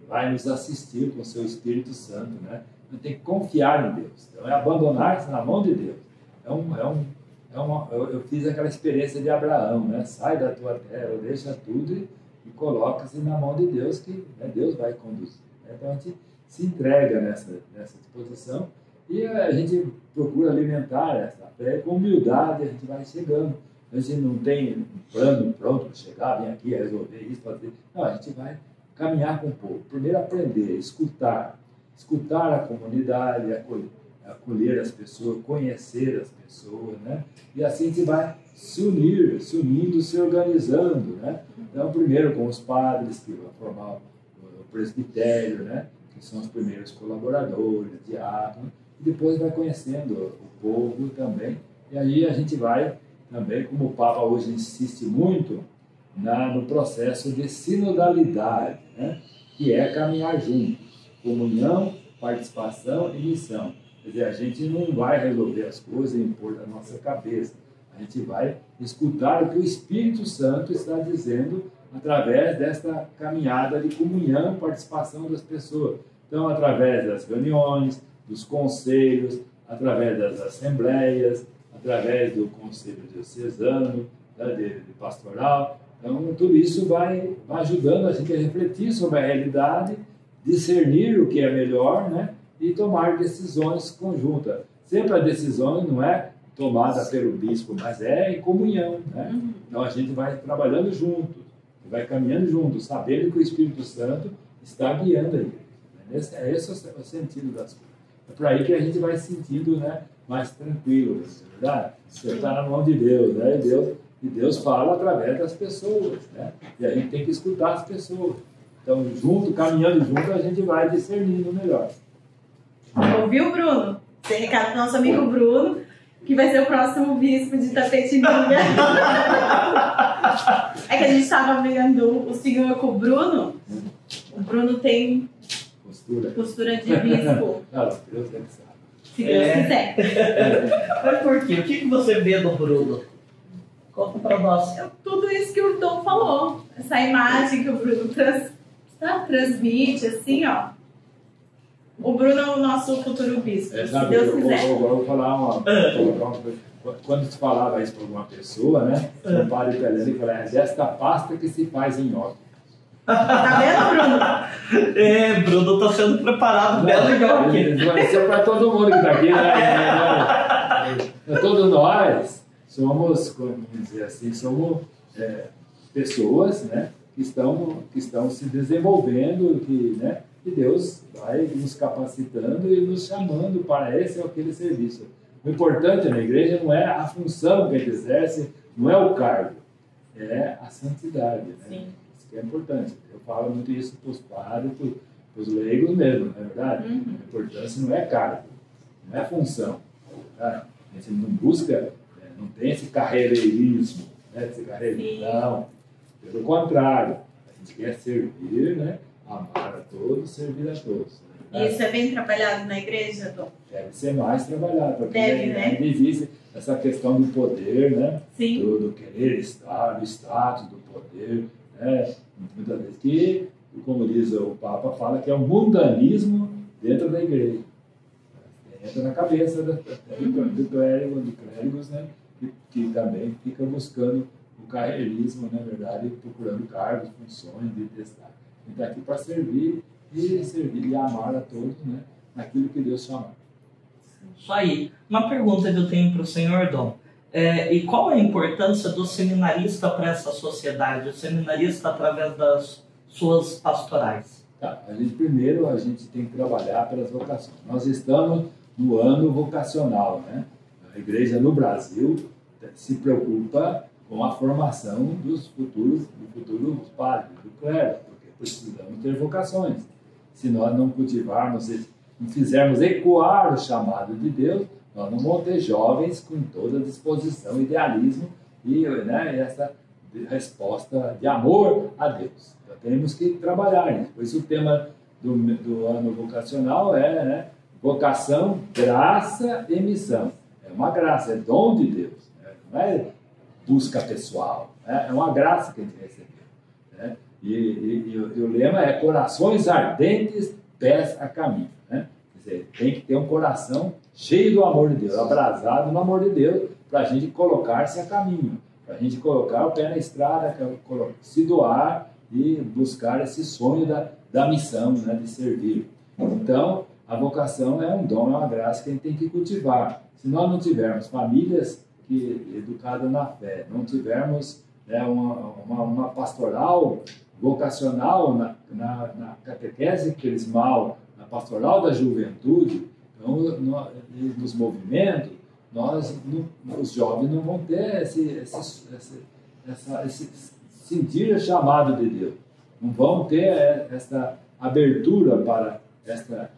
Speaker 4: vai nos assistir com o seu Espírito Santo, né? Então, tem que confiar em Deus. Então, é abandonar-se na mão de Deus. Eu fiz aquela experiência de Abraão, né? Sai da tua terra, deixa tudo e coloca-se na mão de Deus, que, né, Deus vai conduzir. Então, a gente se entrega nessa disposição e a gente procura alimentar essa fé com humildade, a gente vai chegando. A gente não tem um plano pronto para chegar, vem aqui resolver isso, fazer. Não, a gente vai caminhar com o povo. Primeiro aprender, escutar a comunidade, acolher as pessoas, conhecer as pessoas, né? E assim a gente vai se unindo, se organizando, né? Então, primeiro com os padres, que vão formar o presbitério, né? Que são os primeiros colaboradores, diáconos, e depois vai conhecendo o povo também. E aí a gente vai também, como o Papa hoje insiste muito, no processo de sinodalidade, né? Que é caminhar juntos, comunhão, participação e missão. Quer dizer, a gente não vai resolver as coisas e impor na nossa cabeça. A gente vai escutar o que o Espírito Santo está dizendo através desta caminhada de comunhão, participação das pessoas. Então, através das reuniões, dos conselhos, através das assembleias, através do conselho diocesano, de pastoral. Então, tudo isso vai ajudando a gente a refletir sobre a realidade, discernir o que é melhor, né? E tomar decisões conjuntas. Sempre a decisão não é tomada pelo bispo, mas é em comunhão, né? Então a gente vai trabalhando juntos, vai caminhando juntos, sabendo que o Espírito Santo está guiando a igreja. Esse é o sentido das coisas. É por aí que a gente vai se sentindo, né, mais tranquilo, é verdade? Você está na mão de Deus, né? E Deus fala através das pessoas, né? E a gente tem que escutar as pessoas. Então, caminhando junto, a gente vai discernindo melhor.
Speaker 3: Ouviu, Bruno? Tem recado do nosso amigo Bruno, que vai ser o próximo bispo de Itapetininga. É que a gente estava vendo o senhor com o Bruno. O Bruno tem postura de bispo.
Speaker 4: Deus deve saber.
Speaker 3: Se Deus quiser.
Speaker 2: Mas por quê? O que você vê do Bruno? Conta pra nós.
Speaker 3: Tudo isso que o Dom falou. Essa imagem que o Bruno transmite, assim, ó. O Bruno é o nosso futuro bispo, se Deus quiser.
Speaker 4: Eu vou falar uma coisa. Quando se falava isso para alguma pessoa, né? O padre Pelé falava, é desta pasta que se faz em nhoque.
Speaker 3: Tá vendo, Bruno?
Speaker 2: Bruno tá sendo preparado belo igual aqui.
Speaker 4: Vai ser para todo mundo que está aqui, né? Todos nós somos, como dizer assim, somos pessoas, né? Que estão se desenvolvendo, né? E Deus vai nos capacitando e nos chamando para esse ou aquele serviço. O importante na igreja não é a função que ele exerce, não é o cargo, é a santidade, né?
Speaker 3: Sim.
Speaker 4: Isso que é importante. Eu falo muito isso para os padres, para os leigos mesmo, não é verdade?
Speaker 3: Uhum.
Speaker 4: A importância não é cargo, não é função. Tá? A gente não busca, não tem esse carreireirismo, né? Esse carreirismo, não. Pelo contrário, a gente quer servir, né? Amar a todos, servir a todos.
Speaker 3: E isso é bem trabalhado na igreja, Dom?
Speaker 4: Deve ser mais trabalhado, porque
Speaker 3: Deve, né?
Speaker 4: ainda existe essa questão do poder, né?
Speaker 3: Sim.
Speaker 4: Do querer estar, do status, do poder, né? Muitas vezes que, como diz o Papa, fala que é um mundanismo dentro da igreja. Entra na cabeça do clérigo, de clérigos, né? Que também fica buscando o carreirismo, na verdade, procurando cargos, funções, de testar. Ele está aqui para servir e amar a todos, né? Naquilo que Deus chama.
Speaker 2: Isso aí. Uma pergunta que eu tenho para o senhor, Dom. E qual é a importância do seminarista para essa sociedade? O seminarista através das suas pastorais.
Speaker 4: Tá, primeiro a gente tem que trabalhar pelas vocações. Nós estamos no ano vocacional, né? A igreja no Brasil se preocupa com a formação dos futuros padres, do clero, porque precisamos ter vocações. Se nós não cultivarmos, não fizermos ecoar o chamado de Deus, nós não vamos ter jovens com toda disposição, idealismo e, né, essa resposta de amor a Deus. Então, temos que trabalhar nisso. Por isso o tema do ano vocacional é, né, vocação, graça e missão. É uma graça, é dom de Deus, né? Não é busca pessoal, né? É uma graça que a gente recebeu, né? E o lema é corações ardentes, pés a caminho, né? Quer dizer, tem que ter um coração cheio do amor de Deus, abrasado no amor de Deus, para a gente colocar-se a caminho, para a gente colocar o pé na estrada, se doar e buscar esse sonho da missão, né? De servir. Então, a vocação é um dom, é uma graça que a gente tem que cultivar. Se nós não tivermos famílias educadas na fé, não tivermos, né, uma pastoral vocacional na catequese crismal, na pastoral da juventude, então, nos movimentos, os jovens não vão ter esse sentir chamado de Deus. Não vão ter essa abertura para essa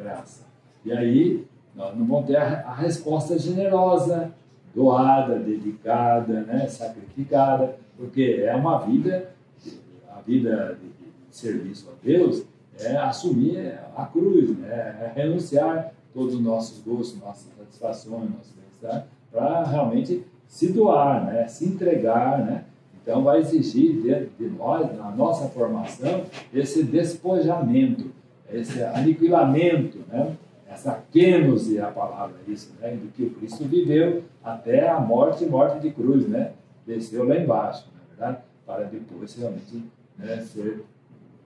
Speaker 4: graça. E aí, nós não vamos ter a resposta generosa, doada, dedicada, né, sacrificada, porque é uma vida, a vida de serviço a Deus é assumir a cruz, né, é renunciar todos os nossos gostos, nossas satisfações, nosso bem-estar, para realmente se doar, né, se entregar, né. Então, vai exigir de nós, na nossa formação, esse despojamento, esse aniquilamento, né? Essa kênose é a palavra, isso, né? Do que o Cristo viveu até a morte de cruz, né? Desceu lá embaixo, na verdade, para depois realmente, né, ser,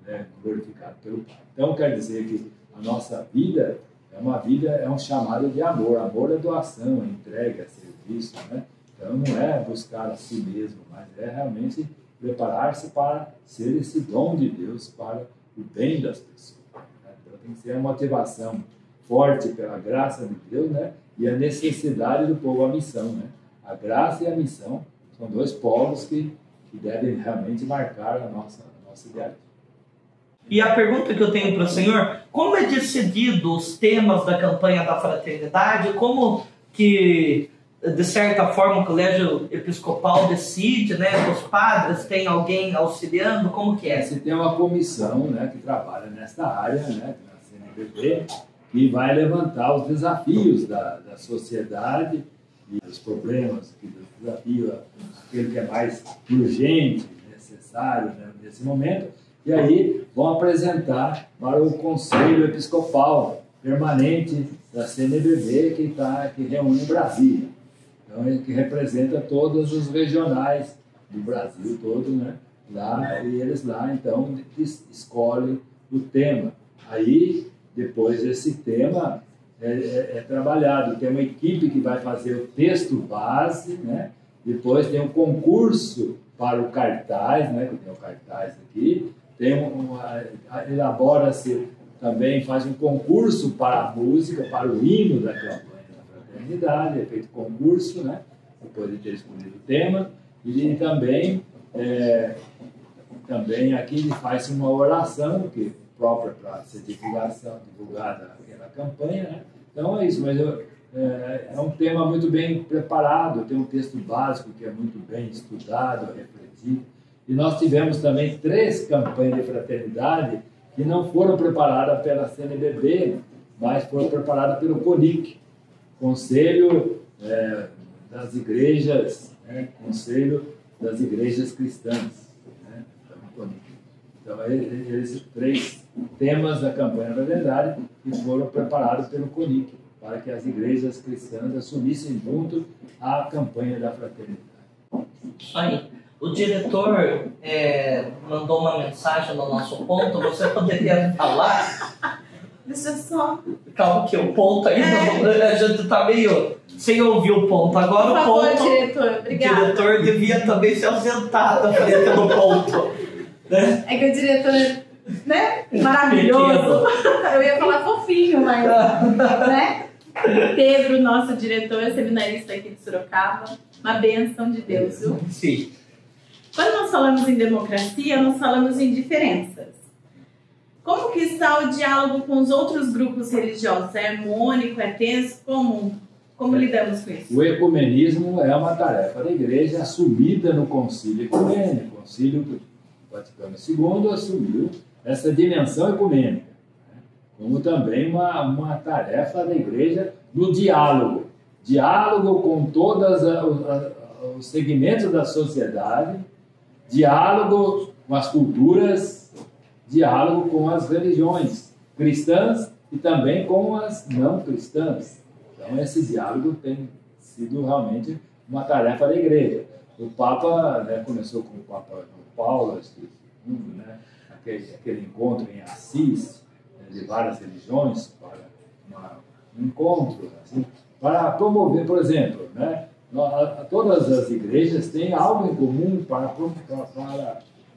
Speaker 4: né, glorificado pelo Pai. Então, quer dizer que a nossa vida é um chamado de amor. Amor é doação, é entrega, é serviço, né? Então, não é buscar a si mesmo, mas é realmente preparar-se para ser esse dom de Deus para o bem das pessoas. Então, tem que ser a motivação forte pela graça de Deus, né? E a necessidade do povo, a missão, né? A graça e a missão são dois polos que devem realmente marcar a nossa ideia.
Speaker 2: E a pergunta que eu tenho para o senhor, como é decidido os temas da campanha da fraternidade? Como que, de certa forma, o colégio episcopal decide, né? Os padres, tem alguém auxiliando? Como que é?
Speaker 4: Você tem uma comissão, né, que trabalha nesta área, né, na CNBB, que vai levantar os desafios da sociedade e os problemas, os desafios, aquele que é mais urgente, necessário, né, nesse momento, e aí vão apresentar para o Conselho Episcopal Permanente da CNBB, que reúne em Brasília. Então, que representa todos os regionais do Brasil todo, né? Lá, e eles lá, então, escolhem o tema. Aí, depois esse tema é trabalhado. Tem uma equipe que vai fazer o texto base, né? Depois tem um concurso para o cartaz, né? Que tem o cartaz aqui. Elabora-se também, faz um concurso para a música, para o hino da campanha da fraternidade, é feito concurso, né? Depois de ter escolhido o tema, e também aqui faz uma oração que própria para ser divulgada aquela campanha, né? Então é isso, mas é um tema muito bem preparado, tem um texto básico que é muito bem estudado, refletido, e nós tivemos também 3 campanhas de fraternidade que não foram preparadas pela CNBB, mas foram preparadas pelo CONIC, Conselho das Igrejas, né? Conselho das Igrejas Cristãs, né? Então, esses 3 temas da campanha da verdade que foram preparados pelo CONIC, para que as igrejas cristãs assumissem junto a campanha da fraternidade.
Speaker 2: Isso aí. O diretor mandou uma mensagem no nosso ponto, você poderia falar?
Speaker 3: Deixa eu só...
Speaker 2: Calma que o ponto ainda, a gente está meio sem ouvir o ponto. Agora
Speaker 3: por favor, o ponto... diretor, obrigada.
Speaker 2: O diretor devia também se ausentar da frente do ponto. Né?
Speaker 3: É que o diretor, né? Maravilhoso. Eu ia falar fofinho, mas... né? Pedro, nosso diretor, seminarista aqui de Sorocaba, uma bênção de Deus, viu?
Speaker 2: Sim.
Speaker 3: Quando nós falamos em democracia, nós falamos em diferenças. Como que está o diálogo com os outros grupos religiosos? É harmônico, é tenso? Como lidamos com isso?
Speaker 4: O ecumenismo é uma tarefa da igreja assumida no Concílio Ecumênico. O Concílio Vaticano II assumiu essa dimensão ecumênica, né? Como também uma tarefa da igreja no diálogo. Diálogo com todos os segmentos da sociedade, diálogo com as culturas, diálogo com as religiões cristãs e também com as não cristãs. Então, esse diálogo tem sido realmente uma tarefa da igreja. O Papa, né, começou com o Papa Paulo II, né, aquele encontro em Assis, né, de várias religiões, para um encontro, assim, para promover, por exemplo, né, todas as igrejas têm algo em comum para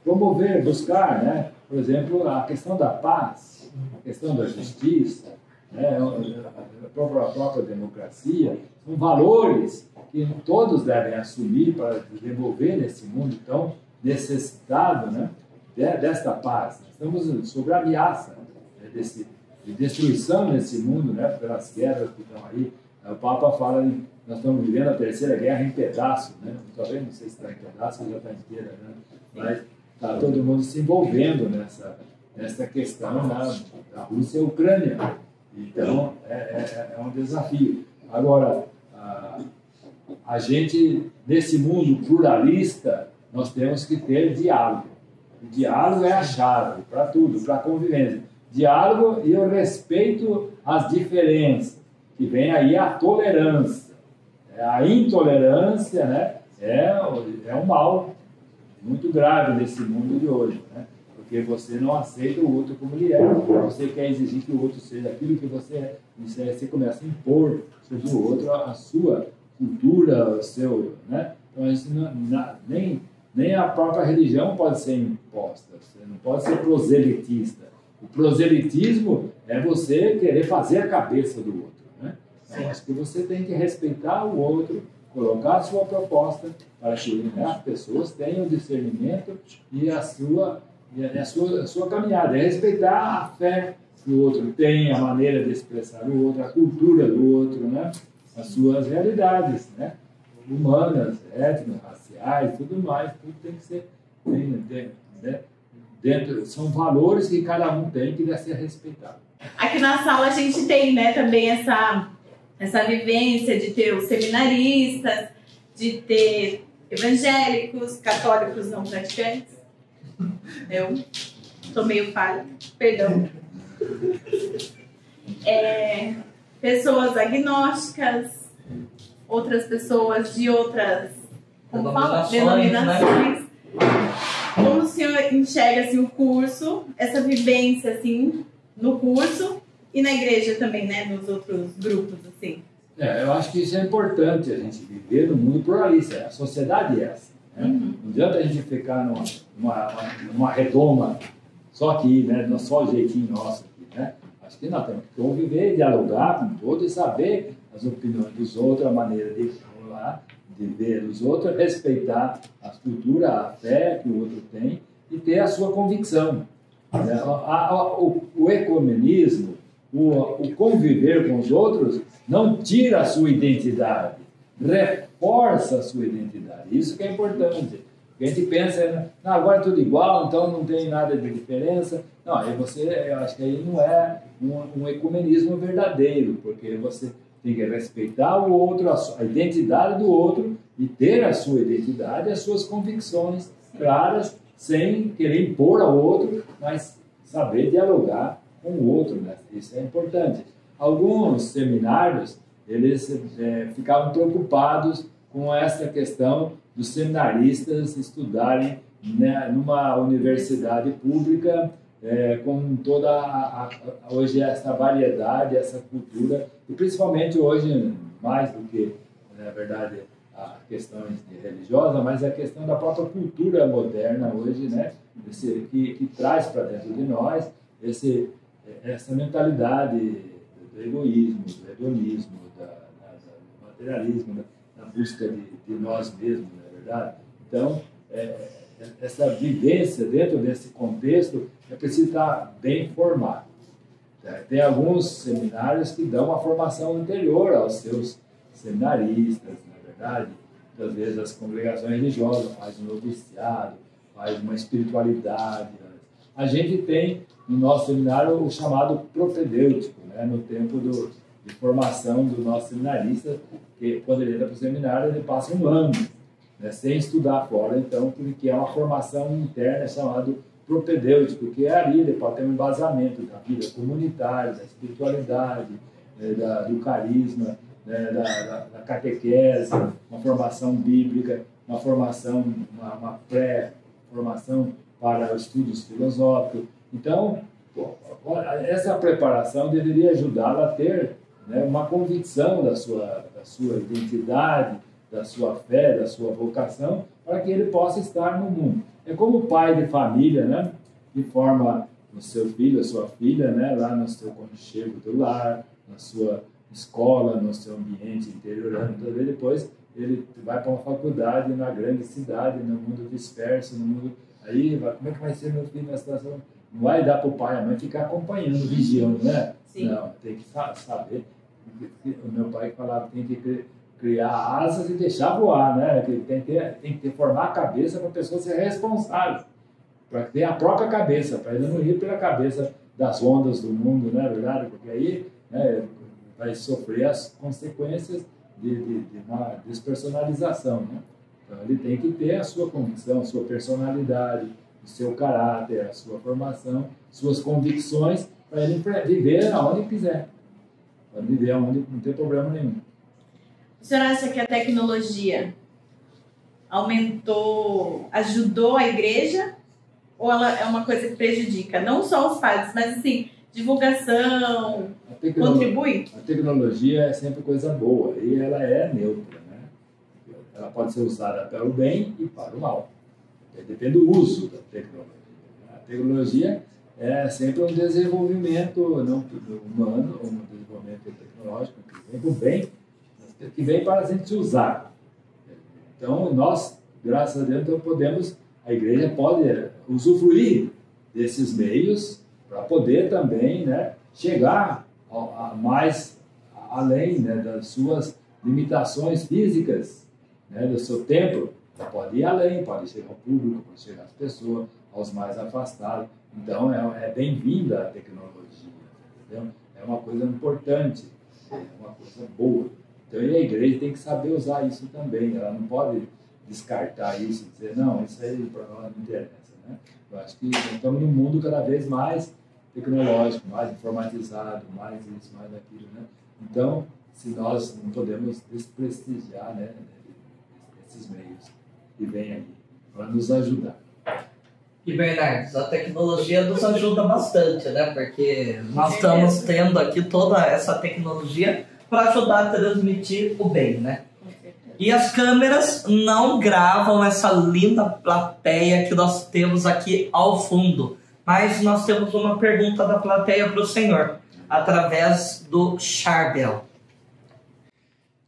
Speaker 4: promover, buscar, né, por exemplo, a questão da paz, a questão da justiça, né, a própria democracia, são valores que todos devem assumir para desenvolver nesse mundo tão necessitado, né, desta paz. Estamos sob a ameaça, né, de destruição nesse mundo, né, pelas guerras que estão aí. O Papa fala nós estamos vivendo a terceira guerra em pedaços, né? Talvez não sei se está em pedaços ou já está inteira, né? Mas está todo mundo se envolvendo nessa questão da Rússia e Ucrânia. Então, é um desafio. Agora, a gente, nesse mundo pluralista, nós temos que ter diálogo. O diálogo é a chave para tudo, para a convivência. Diálogo e o respeito às diferenças, que vem aí a tolerância. A intolerância, né, é um mal muito grave nesse mundo de hoje, né? Porque você não aceita o outro como ele é, você quer exigir que o outro seja aquilo que você é, e você começa a impor sobre o outro a sua cultura, o seu, né? Então, isso nem a própria religião pode ser imposta, você não pode ser proselitista. O proselitismo é você querer fazer a cabeça do outro, né? Então, acho que você tem que respeitar o outro, colocar a sua proposta para que, né, as pessoas tenham discernimento e a sua caminhada, é respeitar a fé que o outro tem, a maneira de expressar o outro, a cultura do outro, né? As suas realidades, né? Humanas, étnicas, raciais, tudo mais, tudo tem que ser, né? São valores que cada um tem que deve ser respeitado.
Speaker 3: Aqui na sala a gente tem, né, também essa vivência de ter os seminaristas, de ter evangélicos, católicos não praticantes. Eu tô meio falha, perdão. Pessoas agnósticas, outras pessoas de outras denominações. Né? Como o senhor enxerga assim, o curso, essa vivência assim, no curso e na igreja também, né, nos outros grupos? Assim?
Speaker 4: Eu acho que isso é importante, a gente viver num mundo pluralista. A sociedade é essa. Né? Uhum. Não adianta a gente ficar numa redoma só aqui, né? Só o jeitinho nosso aqui. Né? A Acho que nós temos que conviver, dialogar com todos e saber as opiniões dos outros, a maneira de falar, de ver os outros, respeitar a cultura, a fé que o outro tem e ter a sua convicção. O ecumenismo, o conviver com os outros, não tira a sua identidade, reforça a sua identidade. Isso que é importante. A gente pensa, não, agora é tudo igual, então não tem nada de diferença. Não, aí eu acho que aí não é um ecumenismo verdadeiro, porque você tem que respeitar o outro, a identidade do outro e ter a sua identidade, as suas convicções claras, sem querer impor ao outro, mas saber dialogar com o outro, né? Isso é importante. Alguns seminários, eles ficavam preocupados com essa questão dos seminaristas estudarem, né, numa universidade pública, com toda hoje essa variedade, essa cultura, e principalmente hoje, mais do que, na verdade, a questões religiosas, mas a questão da própria cultura moderna hoje, né, que traz para dentro de nós essa mentalidade do egoísmo, do hedonismo, do materialismo, da busca de nós mesmos, não é verdade? Então, essa vivência dentro desse contexto é preciso estar bem formado. Tem alguns seminários que dão uma formação anterior aos seus seminaristas, na verdade. Às vezes as congregações religiosas fazem um noviciado, fazem uma espiritualidade. A gente tem no nosso seminário o chamado propedêutico, né? No tempo de formação do nosso seminarista, que quando ele entra para o seminário ele passa um ano, né, sem estudar fora, então, porque é uma formação interna chamada propedêutico, que é ali, ele pode ter um embasamento da vida comunitária, da espiritualidade, do carisma, né, da catequese, uma formação bíblica, uma formação, uma pré-formação para estudos filosóficos. Então, essa preparação deveria ajudá-lo a ter, né, uma convicção da sua identidade, da sua fé, da sua vocação, para que ele possa estar no mundo. É como o pai de família, né, que forma o seu filho, a sua filha, né, lá no seu conchego do lar, na sua escola, no seu ambiente interiorano. Então, depois ele vai para uma faculdade na grande cidade, no mundo disperso, no mundo... Aí, como é que vai ser meu filho na situação? Não vai dar para o pai e a mãe ficar acompanhando, vigiando, né? Sim. Não, tem que saber. O meu pai falava que tem que criar asas e deixar voar, né? Tem que formar a cabeça para a pessoa ser responsável, para ter a própria cabeça, para ele não ir pela cabeça das ondas do mundo, não é verdade? Porque aí, né, vai sofrer as consequências de uma despersonalização, né? Então ele tem que ter a sua convicção, a sua personalidade, o seu caráter, a sua formação, suas convicções, para ele viver aonde quiser, para viver aonde não tem problema nenhum.
Speaker 3: O senhor acha que a tecnologia ajudou a igreja, ou ela é uma coisa que prejudica? Não só os padres, mas assim, divulgação, contribui?
Speaker 4: A tecnologia é sempre coisa boa e ela é neutra, né? Ela pode ser usada para o bem e para o mal. Depende do uso da tecnologia. A tecnologia é sempre um desenvolvimento não humano, um desenvolvimento tecnológico que vem para o bem, que vem para a gente usar. Então, nós, graças a Deus, então a igreja pode usufruir desses meios para poder também, né, chegar a mais além, né, das suas limitações físicas, né, do seu tempo. Ela pode ir além, pode chegar ao público, pode chegar às pessoas, aos mais afastados. Então, é bem-vinda a tecnologia, entendeu? É uma coisa importante, é uma coisa boa. Então, a igreja tem que saber usar isso também. Ela não pode descartar isso e dizer, não, isso aí para nós não interessa, né? Eu acho que estamos num mundo cada vez mais tecnológico, mais informatizado, mais isso, mais aquilo, né? Então, se nós não podemos desprestigiar, né, esses meios que vêm aí para nos ajudar.
Speaker 2: E, Bernardes, a tecnologia nos ajuda bastante, né? Porque nós estamos tendo aqui toda essa tecnologia para ajudar a transmitir o bem, né? E as câmeras não gravam essa linda plateia que nós temos aqui ao fundo. Mas nós temos uma pergunta da plateia para o senhor. através do Charbel.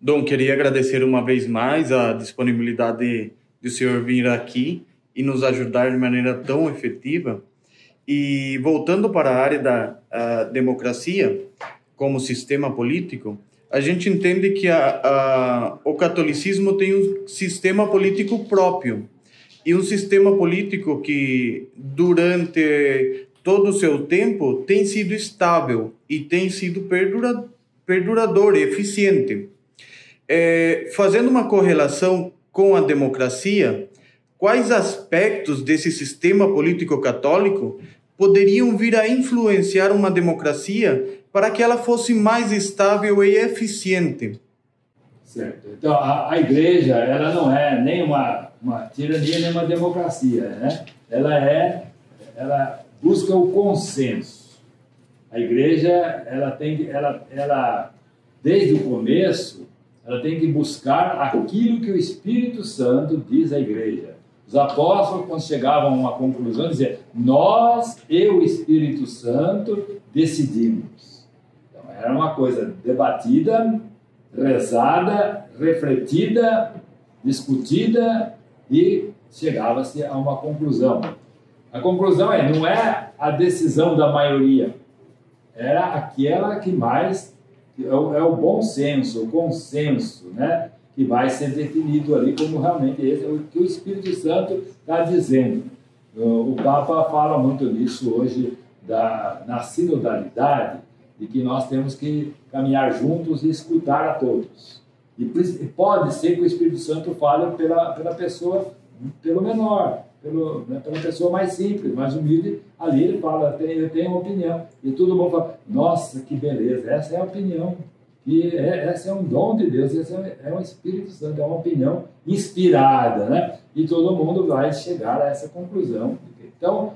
Speaker 5: Dom, queria agradecer uma vez mais a disponibilidade de o senhor vir aqui e nos ajudar de maneira tão efetiva. E voltando para a área da democracia como sistema político, a gente entende que o catolicismo tem um sistema político próprio e um sistema político que durante todo o seu tempo tem sido estável e tem sido perdurador e eficiente. Fazendo uma correlação com a democracia, quais aspectos desse sistema político católico poderiam vir a influenciar uma democracia para que ela fosse mais estável e eficiente?
Speaker 4: Certo. Então, a igreja, ela não é nem uma tirania, nem uma democracia, né? Ela busca o consenso. A igreja, ela desde o começo, ela tem que buscar aquilo que o Espírito Santo diz à igreja. Os apóstolos, quando chegavam a uma conclusão, diziam: nós e o Espírito Santo decidimos. Então, era uma coisa debatida, rezada, refletida, discutida e chegava-se a uma conclusão. A conclusão não é a decisão da maioria, era aquela que mais é o bom senso, o consenso, né? Que vai ser definido ali como realmente esse é o que o Espírito Santo está dizendo. O Papa fala muito nisso hoje, na sinodalidade, de que nós temos que caminhar juntos e escutar a todos. E pode ser que o Espírito Santo fale pela pessoa, pelo menor, pela pessoa mais simples, mais humilde. Ali ele fala, eu tenho uma opinião. E todo mundo fala: nossa, que beleza, essa é a opinião. E esse é um dom de Deus, esse é um Espírito Santo, é uma opinião inspirada, né? E todo mundo vai chegar a essa conclusão. Então,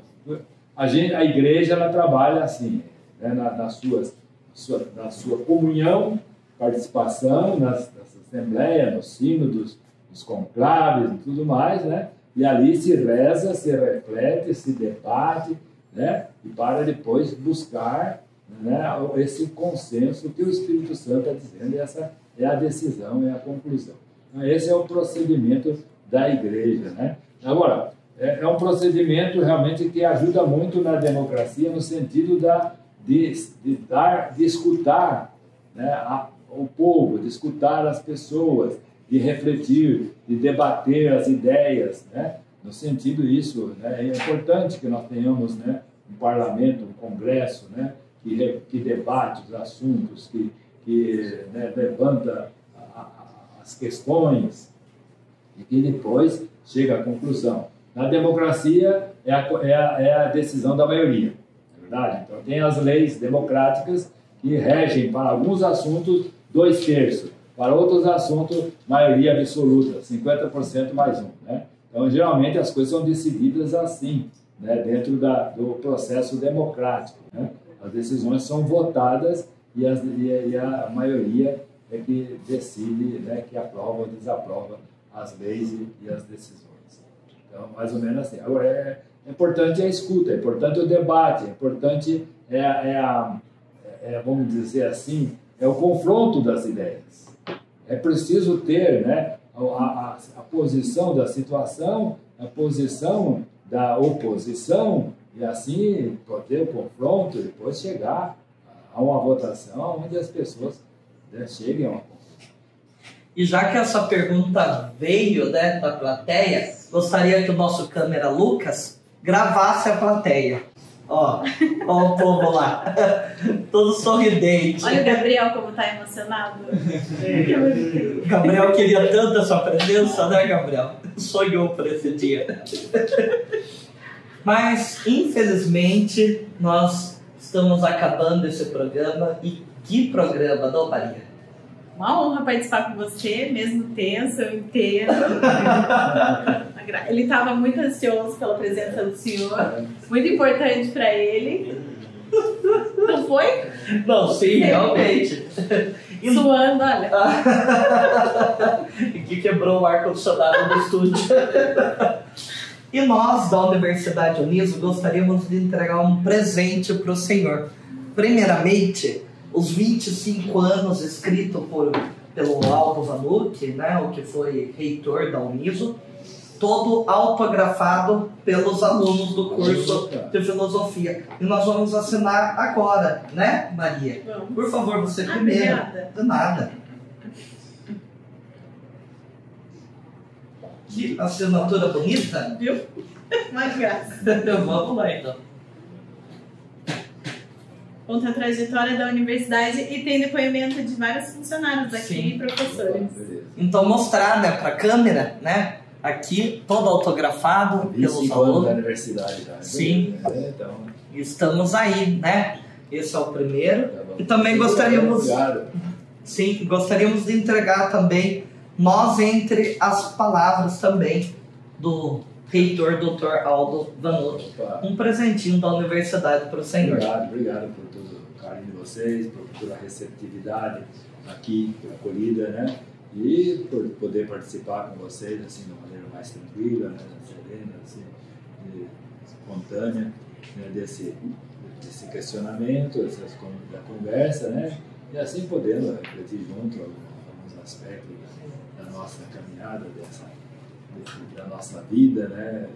Speaker 4: a igreja, ela trabalha assim, né? na sua comunhão, participação, nas assembleias, nos sínodos, nos conclaves e tudo mais, né? E ali se reza, se reflete, se debate, né? E para depois buscar, né, esse consenso que o Espírito Santo está dizendo, e essa é a decisão, é a conclusão. Então, esse é o procedimento da igreja, né? Agora, é um procedimento realmente que ajuda muito na democracia, no sentido de escutar, né, o povo, de escutar as pessoas, de refletir, de debater as ideias, né? No sentido isso, né, é importante que nós tenhamos, né, um parlamento, um congresso, né, que debate os assuntos, que né, levanta as questões e que depois chega à conclusão. Na democracia é a decisão da maioria, é verdade? Então tem as leis democráticas que regem para alguns assuntos 2/3, para outros assuntos maioria absoluta, 50% mais 1, né? Então geralmente as coisas são decididas assim, né, dentro do processo democrático, né? As decisões são votadas e a maioria é que decide, né, que aprova ou desaprova as leis e as decisões. Então, mais ou menos assim. Agora, é importante a escuta, é importante o debate, é importante vamos dizer assim, é o confronto das ideias. É preciso ter, né, a posição da situação, a posição da oposição, e assim poder o confronto e depois chegar a uma votação onde as pessoas, né, cheguem a uma conclusão.
Speaker 2: E já que essa pergunta veio, né, da plateia, gostaria que o nosso câmera Lucas gravasse a plateia. Ó o povo lá, todo sorridente.
Speaker 3: Olha o Gabriel como tá emocionado.
Speaker 2: Gabriel queria tanto a sua presença, né, Gabriel? Sonhou por esse dia. Mas, infelizmente, nós estamos acabando esse programa. E que programa, não, Maria?
Speaker 3: Uma honra participar com você, mesmo tenso, eu entendo. Ele estava muito ansioso pela presença do senhor, muito importante para ele. Não foi?
Speaker 2: Não, sim, realmente.
Speaker 3: Suando, olha.
Speaker 2: E que quebrou o ar-condicionado do estúdio. E nós, da Universidade Uniso, gostaríamos de entregar um presente para o senhor. primeiramente, os 25 anos escrito pelo Aldo Vanucci, né, o que foi reitor da Uniso, todo autografado pelos alunos do curso de filosofia. E nós vamos assinar agora, né, Maria?
Speaker 3: Vamos.
Speaker 2: Por favor, você primeiro. De nada. Que assinatura bonita.
Speaker 3: Viu? Mais graça.
Speaker 2: Vamos lá, então.
Speaker 3: Conta a trajetória da universidade e tem depoimento de vários funcionários aqui e professores.
Speaker 2: Então mostrar, né, para a câmera, né, aqui todo autografado pelos alunos
Speaker 4: da universidade já.
Speaker 2: Sim.
Speaker 4: Então,
Speaker 2: estamos aí, né? Esse é o primeiro.
Speaker 4: Tá bom.
Speaker 2: E também gostaríamos,
Speaker 4: Obrigado.
Speaker 2: sim, gostaríamos de entregar também nós entre as palavras também do reitor Dr. Aldo Vanucci. Um presentinho da universidade para o senhor.
Speaker 4: Obrigado por todo o carinho de vocês, por toda a receptividade aqui, por acolhida, né? E por poder participar com vocês assim de uma maneira mais tranquila, né? Serena, assim, espontânea, né? desse questionamento, da conversa, né? E assim podendo refletir junto alguns aspectos da nossa caminhada, da nossa vida, né?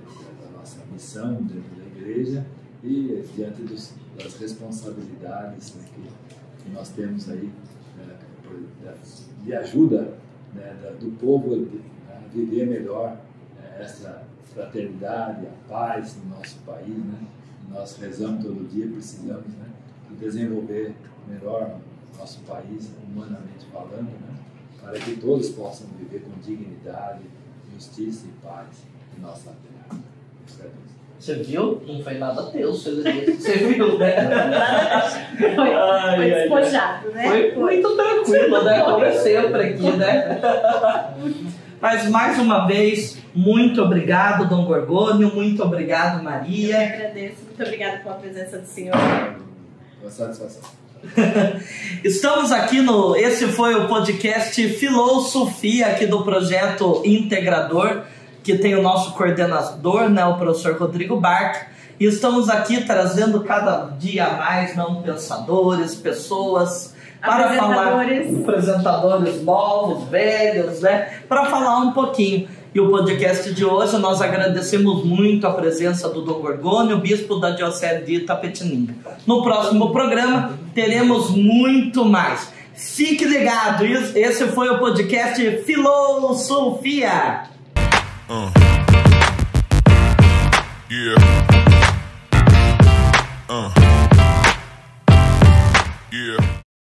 Speaker 4: Da nossa missão dentro da igreja e diante das responsabilidades, né, que nós temos aí, né, de ajuda, né, do povo a viver melhor, né, essa fraternidade, a paz no nosso país, né? Nós rezamos todo dia, precisamos, né, de desenvolver melhor o nosso país, humanamente falando, né, para que todos possam viver com dignidade, justiça e paz em nossa terra.
Speaker 2: Você viu? Não foi nada Deus, você viu, né?
Speaker 3: Foi despojado, né?
Speaker 2: Foi muito tranquilo, né? Como sempre aqui, né? Mas mais uma vez, muito obrigado, Dom Gorgônio, muito obrigado, Maria.
Speaker 3: Eu que agradeço, muito obrigada pela presença do senhor.
Speaker 4: Uma satisfação.
Speaker 2: Estamos aqui esse foi o podcast Filosofia aqui do projeto Integrador, que tem o nosso coordenador, né, o professor Rodrigo Barca, e estamos aqui trazendo cada dia mais pensadores, pessoas para falar, apresentadores novos, velhos, né, para falar um pouquinho. E o podcast de hoje nós agradecemos muito a presença do Dom Gorgônio, bispo da Diocese de Itapetininga. No próximo programa teremos muito mais. Fique ligado, esse foi o podcast Filosofia.